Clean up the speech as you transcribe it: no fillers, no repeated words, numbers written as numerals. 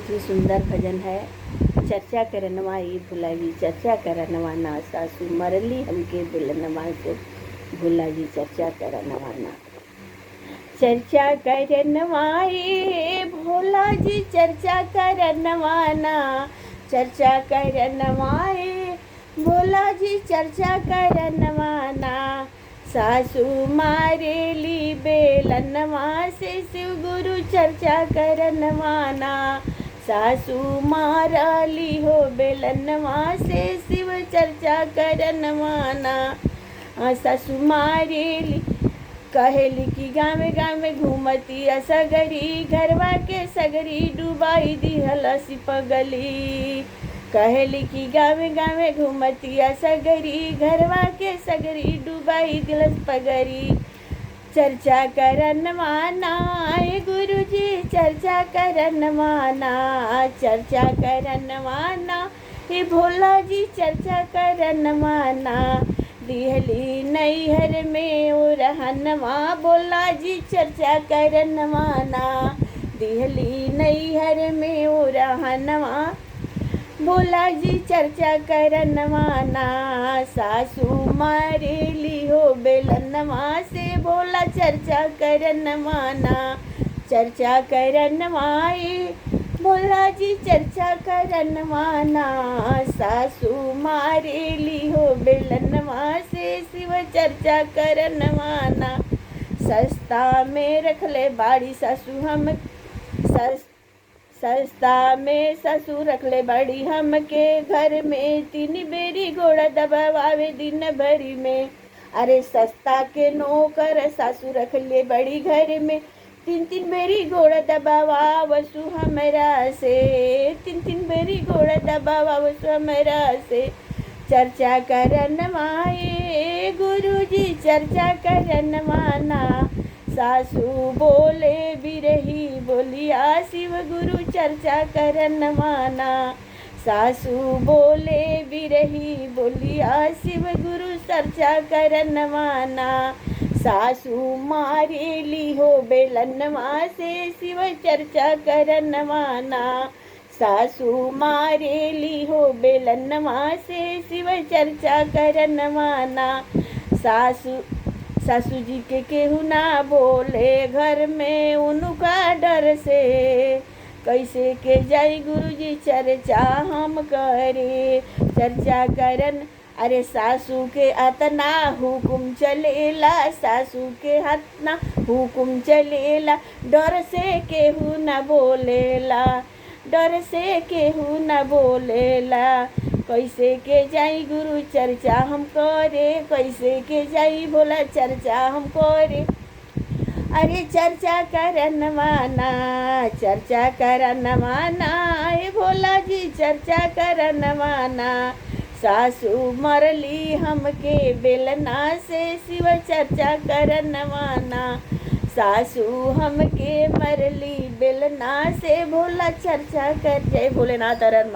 बहुत ही सुंदर भजन है। चर्चा करनवा ई भोला जी, चर्चा करनवा ना, सासू मरली हमके बुलनवा से भोला जी, चर्चा करनवा ना। चर्चा करनवा ई भोला जी, चर्चा करनवा ना, चर्चा करनवा ई भोला जी, चर्चा करनवा ना। सासू मारेली बेलनवा से शिव गुरु चर्चा करनवा ना। सासू मारली हो बेलनवा से शिव चर्चा करनवा ना। सासू मारेली कहेली कि गाँव गाँव घूमती असगरी, घरवा के सगरी डुबाई दिहल सिपगली। कहेली कि गाँव गाँव घूमती असगरी, घरवा के सगरी डुबाई दिलस पगरी। चर्चा करनवा ना गुरुजी, चर्चा करनवा ना, चर्चा करनवा ना हे भोला जी, चर्चा करनवा ना। दिहली नैहर में ओ रहनवा, भोला जी चर्चा करनवा ना। दिहली नैहर में ओ रहनवा, भोला जी चर्चा करनवा ना। सासू मारेली हो बेलनवा से भोला चर्चा करनवा ना। चर्चा करनवा भोला जी, चर्चा करनवा ना। सासू मारेली हो बेलनवा से शिव चर्चा करनवा ना। सस्ता में रखले बाड़ी सासू हम, सस्ता में ससुर रखले बड़ी हमके, घर में 3 बेरी घोड़ा दबावे दिन भरी में। अरे सस्ता के नौकर सासू रखले बड़ी घर में, 3 बेरी घोड़ा दबावा वसु हमरा से, 3 बेरी घोड़ा दबावा वसु हमरा से। चर्चा करनवा गुरुजी, चर्चा करनवा ना। सासू बोले बिरही बोलिया शिव गुरु चर्चा करनवा ना। सासू बोले बिरही बोलिया शिव गुरु चर्चा करनवा ना। सासू मारेली हो बेलनवा से शिव चर्चा करनवा ना। सासू मारेली हो बेलनवा से शिव चर्चा करनवा ना। सासू जी के केहू ना बोले घर में उनका डर से, कैसे के जाई गुरुजी चर्चा हम करे। चर्चा करन अरे सासू के अतना हुकुम चलेला, सासू के हतना हुकुम चलेला, डर से केहू न बोलेला, डर से केहू न बोलेला। कैसे के जाई गुरु चर्चा हम करे, कैसे के जाई भोला चर्चा हम करे। अरे चर्चा करनवा ना, चर्चा करनवा ना भोला जी, चर्चा करनवा ना। सासू मरली हमके बेलना से शिव चर्चा करनवा ना। सासू हमके मरली बेलना से भोला चर्चा कर। जय भोलेनाथ।